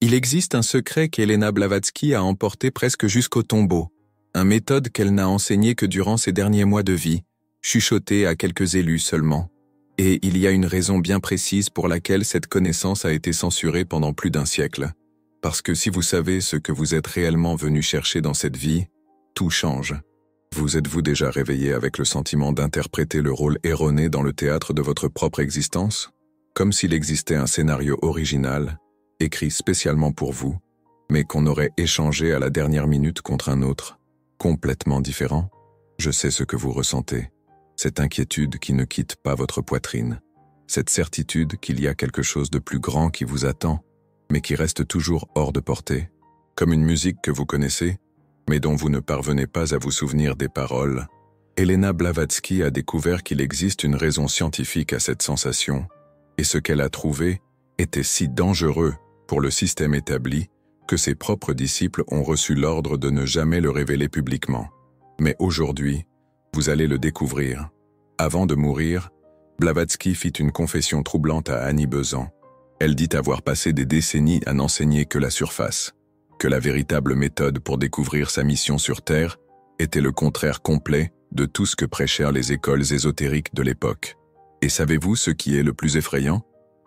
Il existe un secret qu'Elena Blavatsky a emporté presque jusqu'au tombeau, une méthode qu'elle n'a enseignée que durant ses derniers mois de vie, chuchotée à quelques élus seulement. Et il y a une raison bien précise pour laquelle cette connaissance a été censurée pendant plus d'un siècle. Parce que si vous savez ce que vous êtes réellement venu chercher dans cette vie, tout change. Vous êtes-vous déjà réveillé avec le sentiment d'interpréter le rôle erroné dans le théâtre de votre propre existence? Comme s'il existait un scénario original, écrit spécialement pour vous, mais qu'on aurait échangé à la dernière minute contre un autre, complètement différent? Je sais ce que vous ressentez, cette inquiétude qui ne quitte pas votre poitrine, cette certitude qu'il y a quelque chose de plus grand qui vous attend, mais qui reste toujours hors de portée, comme une musique que vous connaissez, mais dont vous ne parvenez pas à vous souvenir des paroles. Elena Blavatsky a découvert qu'il existe une raison scientifique à cette sensation, et ce qu'elle a trouvé était si dangereux pour le système établi que ses propres disciples ont reçu l'ordre de ne jamais le révéler publiquement. Mais aujourd'hui, vous allez le découvrir. Avant de mourir, Blavatsky fit une confession troublante à Annie Besant. Elle dit avoir passé des décennies à n'enseigner que la surface, que la véritable méthode pour découvrir sa mission sur Terre était le contraire complet de tout ce que prêchèrent les écoles ésotériques de l'époque. Et savez-vous ce qui est le plus effrayant?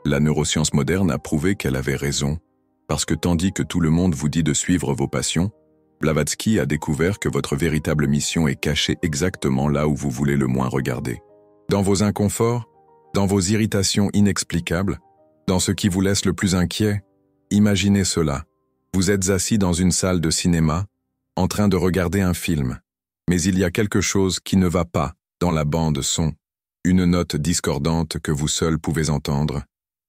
La neuroscience moderne a prouvé qu'elle avait raison, parce que tandis que tout le monde vous dit de suivre vos passions, Blavatsky a découvert que votre véritable mission est cachée exactement là où vous voulez le moins regarder. Dans vos inconforts, dans vos irritations inexplicables, dans ce qui vous laisse le plus inquiet, imaginez cela. Vous êtes assis dans une salle de cinéma, en train de regarder un film, mais il y a quelque chose qui ne va pas dans la bande son, une note discordante que vous seul pouvez entendre.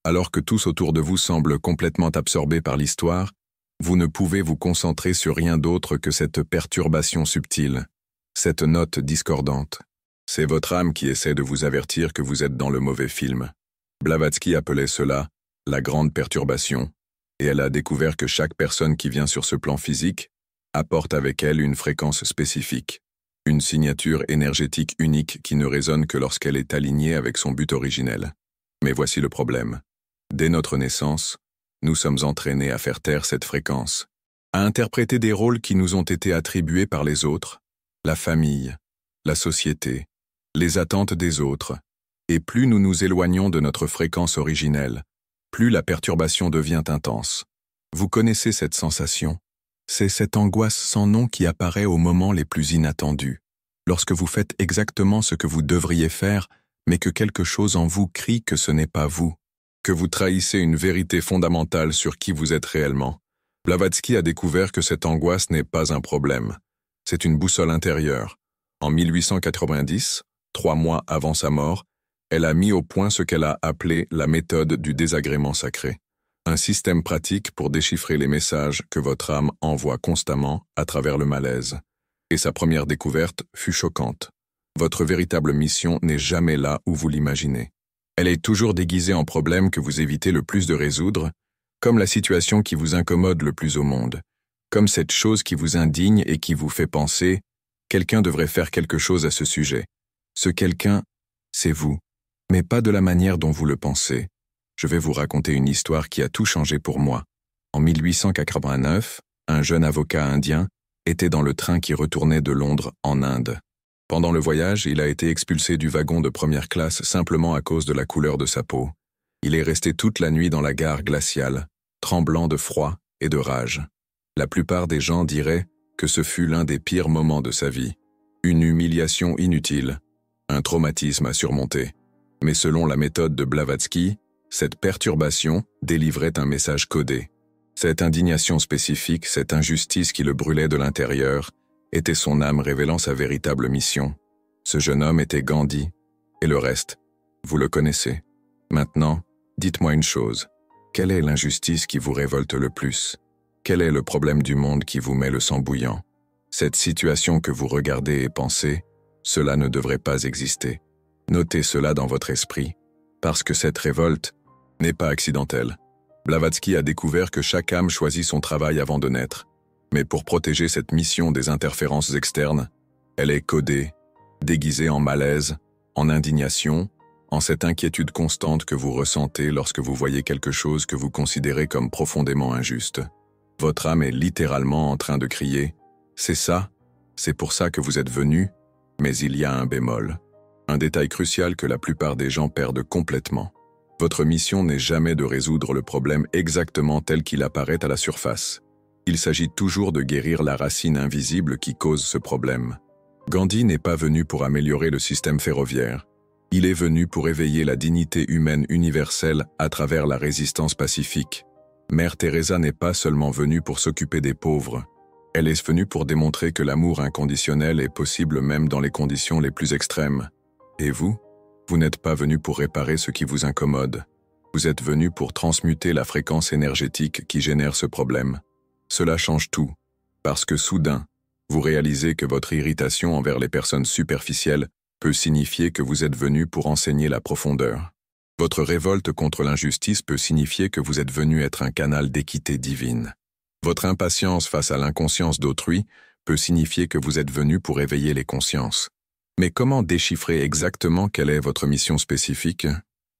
Alors que tous autour de vous semblent complètement absorbés par l'histoire, vous ne pouvez vous concentrer sur rien d'autre que cette perturbation subtile, cette note discordante. C'est votre âme qui essaie de vous avertir que vous êtes dans le mauvais film. Blavatsky appelait cela « la grande perturbation », et elle a découvert que chaque personne qui vient sur ce plan physique apporte avec elle une fréquence spécifique, une signature énergétique unique qui ne résonne que lorsqu'elle est alignée avec son but originel. Mais voici le problème. Dès notre naissance, nous sommes entraînés à faire taire cette fréquence, à interpréter des rôles qui nous ont été attribués par les autres, la famille, la société, les attentes des autres, et plus nous nous éloignons de notre fréquence originelle, plus la perturbation devient intense. Vous connaissez cette sensation? C'est cette angoisse sans nom qui apparaît aux moments les plus inattendus, lorsque vous faites exactement ce que vous devriez faire, mais que quelque chose en vous crie que ce n'est pas vous, que vous trahissez une vérité fondamentale sur qui vous êtes réellement. Blavatsky a découvert que cette angoisse n'est pas un problème. C'est une boussole intérieure. En 1890, 3 mois avant sa mort, elle a mis au point ce qu'elle a appelé la méthode du désagrément sacré. Un système pratique pour déchiffrer les messages que votre âme envoie constamment à travers le malaise. Et sa première découverte fut choquante. Votre véritable mission n'est jamais là où vous l'imaginez. Elle est toujours déguisée en problème que vous évitez le plus de résoudre, comme la situation qui vous incommode le plus au monde, comme cette chose qui vous indigne et qui vous fait penser « quelqu'un devrait faire quelque chose à ce sujet ». Ce quelqu'un, c'est vous, mais pas de la manière dont vous le pensez. Je vais vous raconter une histoire qui a tout changé pour moi. En 1889, un jeune avocat indien était dans le train qui retournait de Londres en Inde. Pendant le voyage, il a été expulsé du wagon de première classe simplement à cause de la couleur de sa peau. Il est resté toute la nuit dans la gare glaciale, tremblant de froid et de rage. La plupart des gens diraient que ce fut l'un des pires moments de sa vie. Une humiliation inutile, un traumatisme à surmonter. Mais selon la méthode de Blavatsky, cette perturbation délivrait un message codé. Cette indignation spécifique, cette injustice qui le brûlait de l'intérieur, était son âme révélant sa véritable mission. Ce jeune homme était Gandhi, et le reste, vous le connaissez. Maintenant, dites-moi une chose. Quelle est l'injustice qui vous révolte le plus? Quel est le problème du monde qui vous met le sang bouillant? Cette situation que vous regardez et pensez, cela ne devrait pas exister. Notez cela dans votre esprit, parce que cette révolte n'est pas accidentelle. Blavatsky a découvert que chaque âme choisit son travail avant de naître. Mais pour protéger cette mission des interférences externes, elle est codée, déguisée en malaise, en indignation, en cette inquiétude constante que vous ressentez lorsque vous voyez quelque chose que vous considérez comme profondément injuste. Votre âme est littéralement en train de crier « C'est ça, c'est pour ça que vous êtes venu », mais il y a un bémol. Un détail crucial que la plupart des gens perdent complètement. Votre mission n'est jamais de résoudre le problème exactement tel qu'il apparaît à la surface. Il s'agit toujours de guérir la racine invisible qui cause ce problème. Gandhi n'est pas venu pour améliorer le système ferroviaire. Il est venu pour éveiller la dignité humaine universelle à travers la résistance pacifique. Mère Teresa n'est pas seulement venue pour s'occuper des pauvres. Elle est venue pour démontrer que l'amour inconditionnel est possible même dans les conditions les plus extrêmes. Et vous n'êtes pas venu pour réparer ce qui vous incommode. Vous êtes venu pour transmuter la fréquence énergétique qui génère ce problème. Cela change tout, parce que soudain, vous réalisez que votre irritation envers les personnes superficielles peut signifier que vous êtes venu pour enseigner la profondeur. Votre révolte contre l'injustice peut signifier que vous êtes venu être un canal d'équité divine. Votre impatience face à l'inconscience d'autrui peut signifier que vous êtes venu pour éveiller les consciences. Mais comment déchiffrer exactement quelle est votre mission spécifique?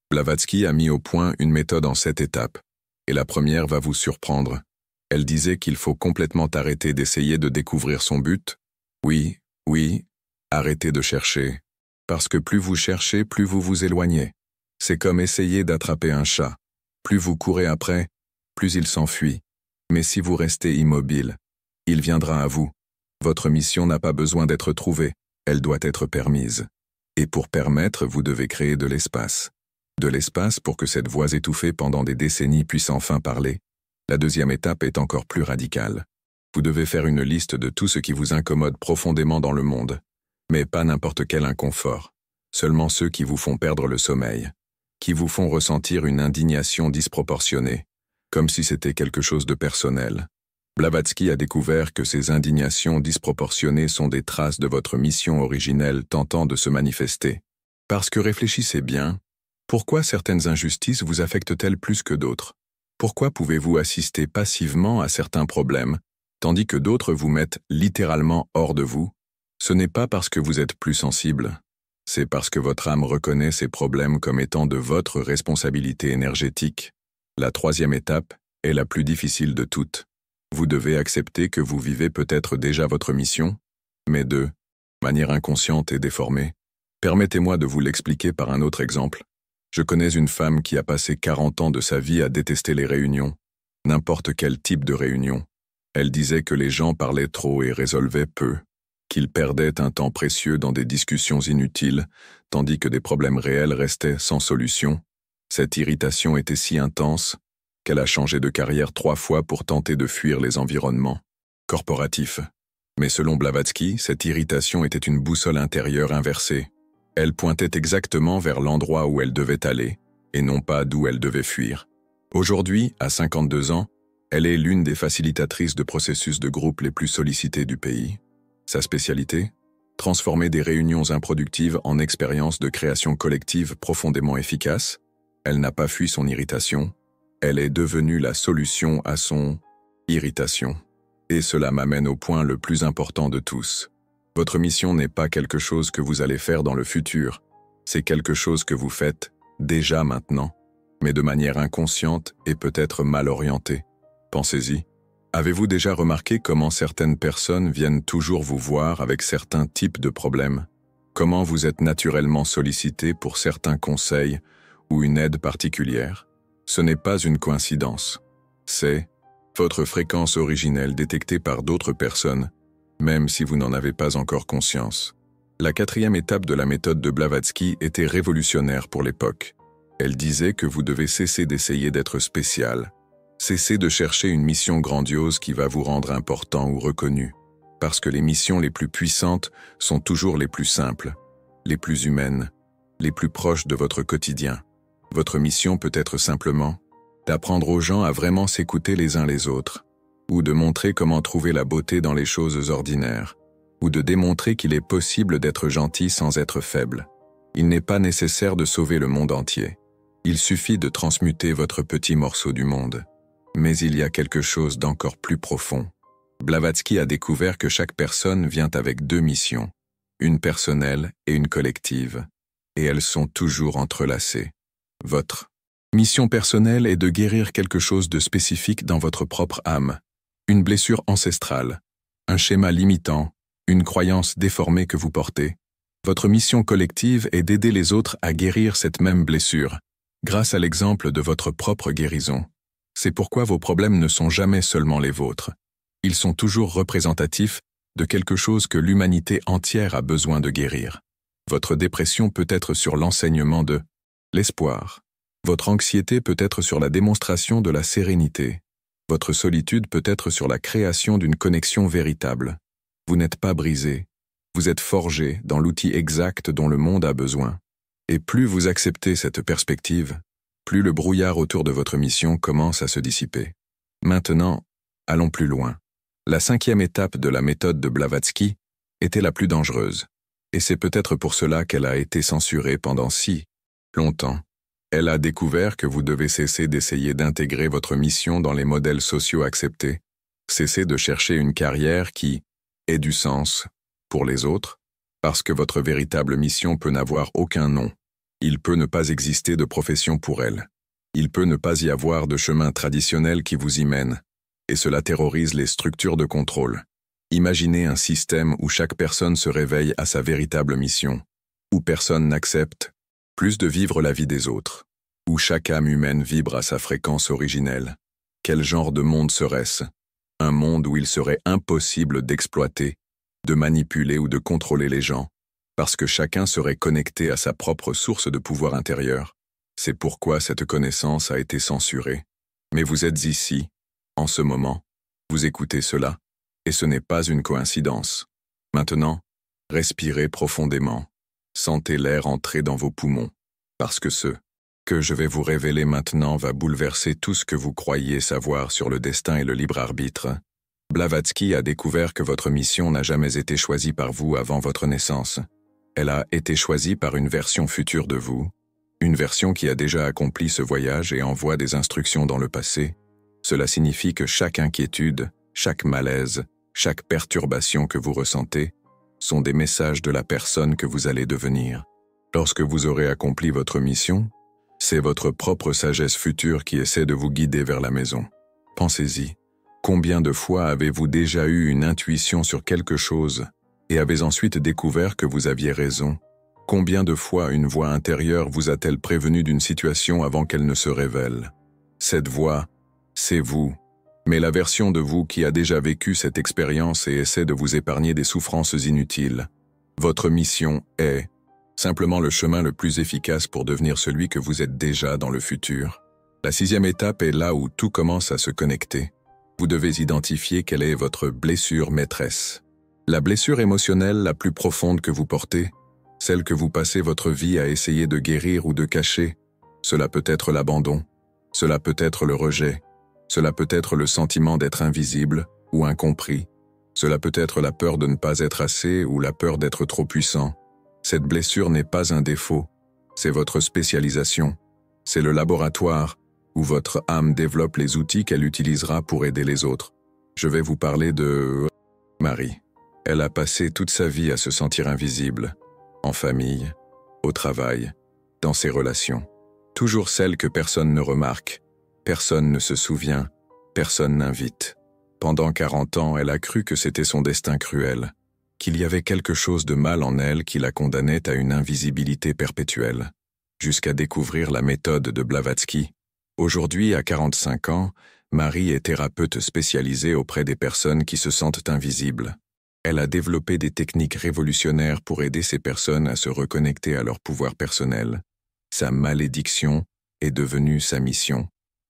Blavatsky a mis au point une méthode en 7 étapes, et la première va vous surprendre. Elle disait qu'il faut complètement arrêter d'essayer de découvrir son but. Oui, arrêtez de chercher. Parce que plus vous cherchez, plus vous vous éloignez. C'est comme essayer d'attraper un chat. Plus vous courez après, plus il s'enfuit. Mais si vous restez immobile, il viendra à vous. Votre mission n'a pas besoin d'être trouvée, elle doit être permise. Et pour permettre, vous devez créer de l'espace. De l'espace pour que cette voix étouffée pendant des décennies puisse enfin parler. La deuxième étape est encore plus radicale. Vous devez faire une liste de tout ce qui vous incommode profondément dans le monde. Mais pas n'importe quel inconfort. Seulement ceux qui vous font perdre le sommeil. Qui vous font ressentir une indignation disproportionnée. Comme si c'était quelque chose de personnel. Blavatsky a découvert que ces indignations disproportionnées sont des traces de votre mission originelle tentant de se manifester. Parce que réfléchissez bien, pourquoi certaines injustices vous affectent-elles plus que d'autres? Pourquoi pouvez-vous assister passivement à certains problèmes, tandis que d'autres vous mettent littéralement hors de vous? Ce n'est pas parce que vous êtes plus sensible, c'est parce que votre âme reconnaît ces problèmes comme étant de votre responsabilité énergétique. La troisième étape est la plus difficile de toutes. Vous devez accepter que vous vivez peut-être déjà votre mission, mais de manière inconsciente et déformée. Permettez-moi de vous l'expliquer par un autre exemple. Je connais une femme qui a passé 40 ans de sa vie à détester les réunions, n'importe quel type de réunion. Elle disait que les gens parlaient trop et résolvaient peu, qu'ils perdaient un temps précieux dans des discussions inutiles, tandis que des problèmes réels restaient sans solution. Cette irritation était si intense qu'elle a changé de carrière 3 fois pour tenter de fuir les environnements corporatifs. Mais selon Blavatsky, cette irritation était une boussole intérieure inversée. Elle pointait exactement vers l'endroit où elle devait aller, et non pas d'où elle devait fuir. Aujourd'hui, à 52 ans, elle est l'une des facilitatrices de processus de groupe les plus sollicités du pays. Sa spécialité? Transformer des réunions improductives en expériences de création collective profondément efficaces. Elle n'a pas fui son irritation. Elle est devenue la solution à son irritation. Et cela m'amène au point le plus important de tous. Votre mission n'est pas quelque chose que vous allez faire dans le futur. C'est quelque chose que vous faites déjà maintenant, mais de manière inconsciente et peut-être mal orientée. Pensez-y. Avez-vous déjà remarqué comment certaines personnes viennent toujours vous voir avec certains types de problèmes? Comment vous êtes naturellement sollicité pour certains conseils ou une aide particulière? Ce n'est pas une coïncidence. C'est votre fréquence originelle détectée par d'autres personnes, même si vous n'en avez pas encore conscience. La 4e étape de la méthode de Blavatsky était révolutionnaire pour l'époque. Elle disait que vous devez cesser d'essayer d'être spécial. Cessez de chercher une mission grandiose qui va vous rendre important ou reconnu. Parce que les missions les plus puissantes sont toujours les plus simples, les plus humaines, les plus proches de votre quotidien. Votre mission peut être simplement d'apprendre aux gens à vraiment s'écouter les uns les autres, ou de montrer comment trouver la beauté dans les choses ordinaires, ou de démontrer qu'il est possible d'être gentil sans être faible. Il n'est pas nécessaire de sauver le monde entier. Il suffit de transmuter votre petit morceau du monde. Mais il y a quelque chose d'encore plus profond. Blavatsky a découvert que chaque personne vient avec 2 missions, une personnelle et une collective. et elles sont toujours entrelacées. Votre mission personnelle est de guérir quelque chose de spécifique dans votre propre âme, une blessure ancestrale, un schéma limitant, une croyance déformée que vous portez. Votre mission collective est d'aider les autres à guérir cette même blessure, grâce à l'exemple de votre propre guérison. C'est pourquoi vos problèmes ne sont jamais seulement les vôtres. Ils sont toujours représentatifs de quelque chose que l'humanité entière a besoin de guérir. Votre dépression peut être sur l'enseignement de l'espoir. Votre anxiété peut être sur la démonstration de la sérénité. Votre solitude peut être sur la création d'une connexion véritable. Vous n'êtes pas brisé. Vous êtes forgé dans l'outil exact dont le monde a besoin. Et plus vous acceptez cette perspective, plus le brouillard autour de votre mission commence à se dissiper. Maintenant, allons plus loin. La 5e étape de la méthode de Blavatsky était la plus dangereuse. Et c'est peut-être pour cela qu'elle a été censurée pendant si longtemps. Elle a découvert que vous devez cesser d'essayer d'intégrer votre mission dans les modèles sociaux acceptés. Cessez de chercher une carrière qui ait du sens pour les autres, parce que votre véritable mission peut n'avoir aucun nom. Il peut ne pas exister de profession pour elle. Il peut ne pas y avoir de chemin traditionnel qui vous y mène. Et cela terrorise les structures de contrôle. Imaginez un système où chaque personne se réveille à sa véritable mission, où personne n'accepte plus de vivre la vie des autres, où chaque âme humaine vibre à sa fréquence originelle. Quel genre de monde serait-ce? Un monde où il serait impossible d'exploiter, de manipuler ou de contrôler les gens, parce que chacun serait connecté à sa propre source de pouvoir intérieur. C'est pourquoi cette connaissance a été censurée. Mais vous êtes ici, en ce moment, vous écoutez cela, et ce n'est pas une coïncidence. Maintenant, respirez profondément. Sentez l'air entrer dans vos poumons, parce que ce que je vais vous révéler maintenant va bouleverser tout ce que vous croyez savoir sur le destin et le libre arbitre. Blavatsky a découvert que votre mission n'a jamais été choisie par vous avant votre naissance. Elle a été choisie par une version future de vous, une version qui a déjà accompli ce voyage et envoie des instructions dans le passé. Cela signifie que chaque inquiétude, chaque malaise, chaque perturbation que vous ressentez sont des messages de la personne que vous allez devenir. Lorsque vous aurez accompli votre mission, c'est votre propre sagesse future qui essaie de vous guider vers la maison. Pensez-y. Combien de fois avez-vous déjà eu une intuition sur quelque chose et avez ensuite découvert que vous aviez raison? Combien de fois une voix intérieure vous a-t-elle prévenu d'une situation avant qu'elle ne se révèle? Cette voix, c'est vous, mais la version de vous qui a déjà vécu cette expérience et essaie de vous épargner des souffrances inutiles. Votre mission est simplement le chemin le plus efficace pour devenir celui que vous êtes déjà dans le futur. La 6e étape est là où tout commence à se connecter. Vous devez identifier quelle est votre blessure maîtresse. La blessure émotionnelle la plus profonde que vous portez, celle que vous passez votre vie à essayer de guérir ou de cacher, cela peut être l'abandon, cela peut être le rejet, cela peut être le sentiment d'être invisible ou incompris, cela peut être la peur de ne pas être assez ou la peur d'être trop puissant. Cette blessure n'est pas un défaut, c'est votre spécialisation, c'est le laboratoire où votre âme développe les outils qu'elle utilisera pour aider les autres. Je vais vous parler de Marie. Elle a passé toute sa vie à se sentir invisible, en famille, au travail, dans ses relations. Toujours celle que personne ne remarque, personne ne se souvient, personne n'invite. Pendant 40 ans, elle a cru que c'était son destin cruel, qu'il y avait quelque chose de mal en elle qui la condamnait à une invisibilité perpétuelle, jusqu'à découvrir la méthode de Blavatsky. Aujourd'hui, à 45 ans, Marie est thérapeute spécialisée auprès des personnes qui se sentent invisibles. Elle a développé des techniques révolutionnaires pour aider ces personnes à se reconnecter à leur pouvoir personnel. Sa malédiction est devenue sa mission.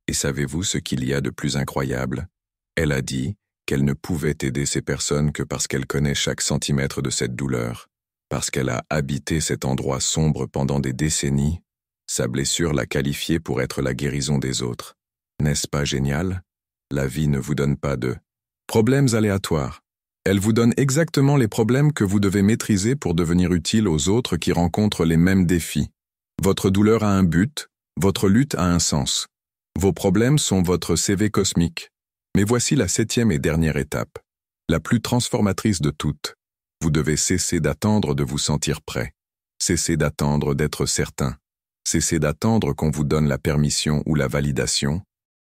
Et savez-vous ce qu'il y a de plus incroyable? Elle a dit qu'elle ne pouvait aider ces personnes que parce qu'elle connaît chaque centimètre de cette douleur, parce qu'elle a habité cet endroit sombre pendant des décennies. Sa blessure l'a qualifiée pour être la guérison des autres. N'est-ce pas génial? La vie ne vous donne pas de problèmes aléatoires. Elle vous donne exactement les problèmes que vous devez maîtriser pour devenir utile aux autres qui rencontrent les mêmes défis. Votre douleur a un but, votre lutte a un sens. Vos problèmes sont votre CV cosmique. Mais voici la 7e et dernière étape, la plus transformatrice de toutes. Vous devez cesser d'attendre de vous sentir prêt. Cessez d'attendre d'être certain. Cessez d'attendre qu'on vous donne la permission ou la validation.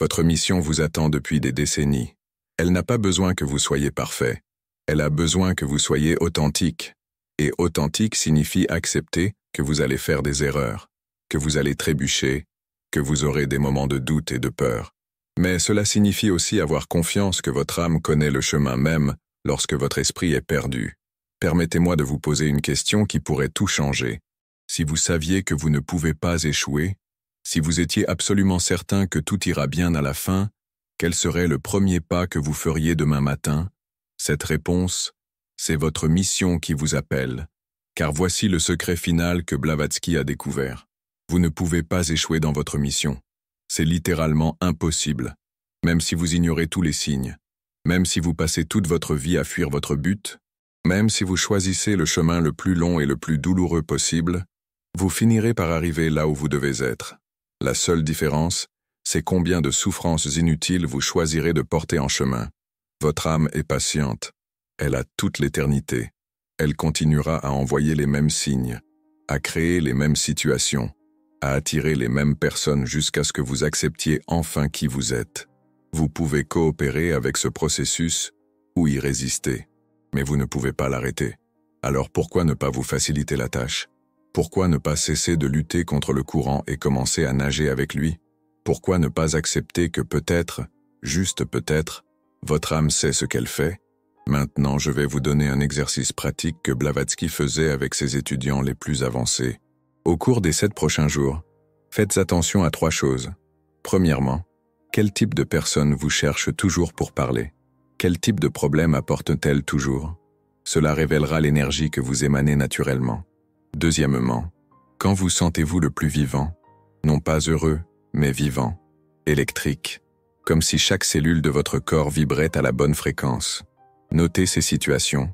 Votre mission vous attend depuis des décennies. Elle n'a pas besoin que vous soyez parfait. Elle a besoin que vous soyez authentique. Et authentique signifie accepter que vous allez faire des erreurs, que vous allez trébucher, que vous aurez des moments de doute et de peur. Mais cela signifie aussi avoir confiance que votre âme connaît le chemin même lorsque votre esprit est perdu. Permettez-moi de vous poser une question qui pourrait tout changer. Si vous saviez que vous ne pouvez pas échouer, si vous étiez absolument certain que tout ira bien à la fin, quel serait le premier pas que vous feriez demain matin? Cette réponse, c'est votre mission qui vous appelle. Car voici le secret final que Blavatsky a découvert. Vous ne pouvez pas échouer dans votre mission. C'est littéralement impossible. Même si vous ignorez tous les signes, même si vous passez toute votre vie à fuir votre but, même si vous choisissez le chemin le plus long et le plus douloureux possible, vous finirez par arriver là où vous devez être. La seule différence, c'est combien de souffrances inutiles vous choisirez de porter en chemin. Votre âme est patiente. Elle a toute l'éternité. Elle continuera à envoyer les mêmes signes, à créer les mêmes situations, à attirer les mêmes personnes jusqu'à ce que vous acceptiez enfin qui vous êtes. Vous pouvez coopérer avec ce processus ou y résister, mais vous ne pouvez pas l'arrêter. Alors pourquoi ne pas vous faciliter la tâche? Pourquoi ne pas cesser de lutter contre le courant et commencer à nager avec lui? Pourquoi ne pas accepter que peut-être, juste peut-être, votre âme sait ce qu'elle fait? Maintenant, je vais vous donner un exercice pratique que Blavatsky faisait avec ses étudiants les plus avancés. Au cours des 7 prochains jours, faites attention à 3 choses. Premièrement, quel type de personne vous cherche toujours pour parler? Quel type de problème apporte-t-elle toujours? Cela révélera l'énergie que vous émanez naturellement. Deuxièmement, quand vous sentez-vous le plus vivant? Non pas heureux, mais vivant, électrique, comme si chaque cellule de votre corps vibrait à la bonne fréquence. Notez ces situations.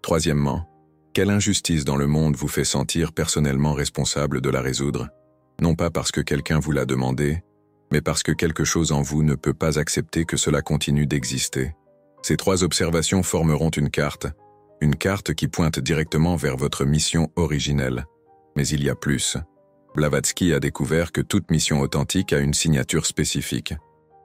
Troisièmement, quelle injustice dans le monde vous fait sentir personnellement responsable de la résoudre? Non pas parce que quelqu'un vous l'a demandé, mais parce que quelque chose en vous ne peut pas accepter que cela continue d'exister. Ces 3 observations formeront une carte qui pointe directement vers votre mission originelle. Mais il y a plus. Blavatsky a découvert que toute mission authentique a une signature spécifique.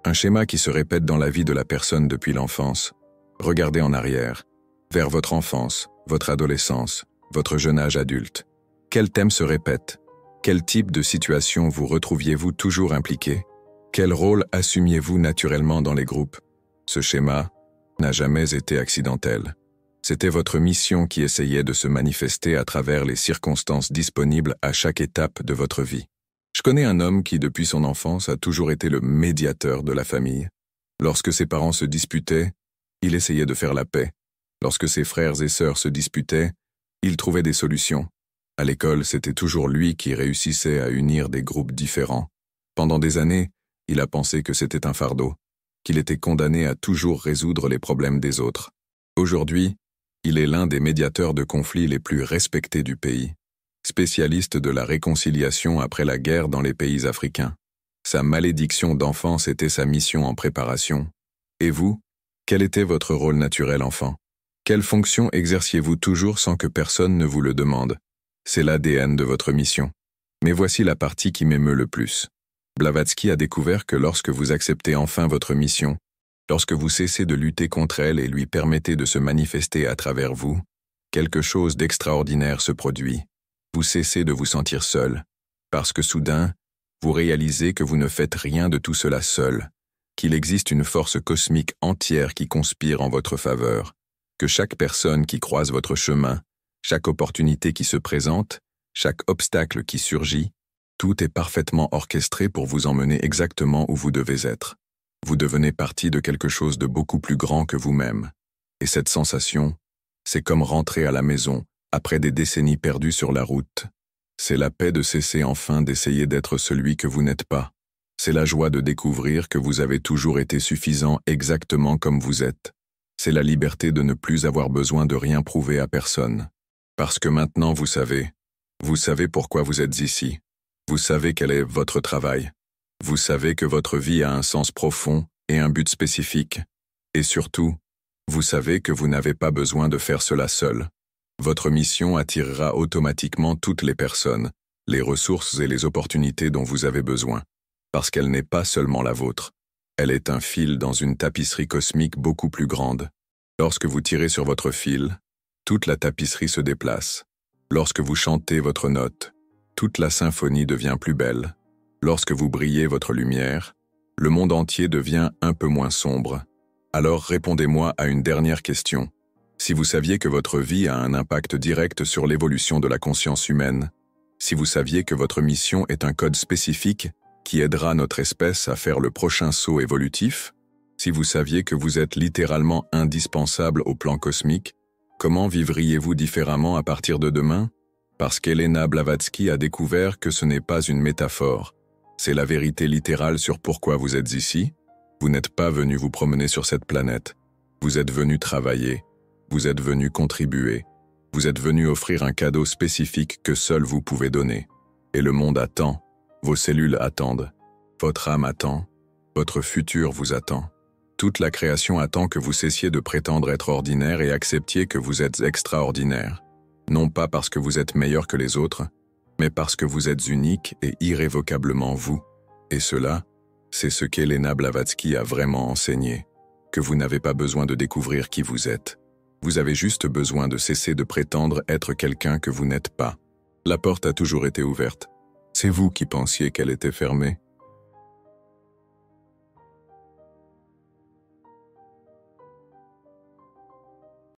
Un schéma qui se répète dans la vie de la personne depuis l'enfance. Regardez en arrière, vers votre enfance, votre adolescence, votre jeune âge adulte. Quel thème se répète? Quel type de situation vous retrouviez-vous toujours impliqué? Quel rôle assumiez-vous naturellement dans les groupes? Ce schéma n'a jamais été accidentel. C'était votre mission qui essayait de se manifester à travers les circonstances disponibles à chaque étape de votre vie. Je connais un homme qui, depuis son enfance, a toujours été le médiateur de la famille. Lorsque ses parents se disputaient, il essayait de faire la paix. Lorsque ses frères et sœurs se disputaient, il trouvait des solutions. À l'école, c'était toujours lui qui réussissait à unir des groupes différents. Pendant des années, il a pensé que c'était un fardeau, qu'il était condamné à toujours résoudre les problèmes des autres. Aujourd'hui, il est l'un des médiateurs de conflits les plus respectés du pays, spécialiste de la réconciliation après la guerre dans les pays africains. Sa malédiction d'enfance était sa mission en préparation. Et vous, quel était votre rôle naturel enfant? Quelle fonction exerciez-vous toujours sans que personne ne vous le demande? C'est l'ADN de votre mission. Mais voici la partie qui m'émeut le plus. Blavatsky a découvert que lorsque vous acceptez enfin votre mission, lorsque vous cessez de lutter contre elle et lui permettez de se manifester à travers vous, quelque chose d'extraordinaire se produit. Vous cessez de vous sentir seul, parce que soudain, vous réalisez que vous ne faites rien de tout cela seul, qu'il existe une force cosmique entière qui conspire en votre faveur, que chaque personne qui croise votre chemin, chaque opportunité qui se présente, chaque obstacle qui surgit, tout est parfaitement orchestré pour vous emmener exactement où vous devez être. Vous devenez partie de quelque chose de beaucoup plus grand que vous-même. Et cette sensation, c'est comme rentrer à la maison après des décennies perdues sur la route. C'est la paix de cesser enfin d'essayer d'être celui que vous n'êtes pas. C'est la joie de découvrir que vous avez toujours été suffisant exactement comme vous êtes. C'est la liberté de ne plus avoir besoin de rien prouver à personne. Parce que maintenant vous savez pourquoi vous êtes ici. Vous savez quel est votre travail. Vous savez que votre vie a un sens profond et un but spécifique. Et surtout, vous savez que vous n'avez pas besoin de faire cela seul. Votre mission attirera automatiquement toutes les personnes, les ressources et les opportunités dont vous avez besoin, parce qu'elle n'est pas seulement la vôtre. Elle est un fil dans une tapisserie cosmique beaucoup plus grande. Lorsque vous tirez sur votre fil, toute la tapisserie se déplace. Lorsque vous chantez votre note, toute la symphonie devient plus belle. Lorsque vous brillez votre lumière, le monde entier devient un peu moins sombre. Alors répondez-moi à une dernière question. Si vous saviez que votre vie a un impact direct sur l'évolution de la conscience humaine, si vous saviez que votre mission est un code spécifique qui aidera notre espèce à faire le prochain saut évolutif, si vous saviez que vous êtes littéralement indispensable au plan cosmique, comment vivriez-vous différemment à partir de demain? Parce qu'Elena Blavatsky a découvert que ce n'est pas une métaphore. C'est la vérité littérale sur pourquoi vous êtes ici. Vous n'êtes pas venu vous promener sur cette planète. Vous êtes venu travailler. Vous êtes venu contribuer. Vous êtes venu offrir un cadeau spécifique que seul vous pouvez donner. Et le monde attend. Vos cellules attendent. Votre âme attend. Votre futur vous attend. Toute la création attend que vous cessiez de prétendre être ordinaire et acceptiez que vous êtes extraordinaire. Non pas parce que vous êtes meilleur que les autres, mais parce que vous êtes unique et irrévocablement vous. Et cela, c'est ce qu'Elena Blavatsky a vraiment enseigné, que vous n'avez pas besoin de découvrir qui vous êtes. Vous avez juste besoin de cesser de prétendre être quelqu'un que vous n'êtes pas. La porte a toujours été ouverte. C'est vous qui pensiez qu'elle était fermée.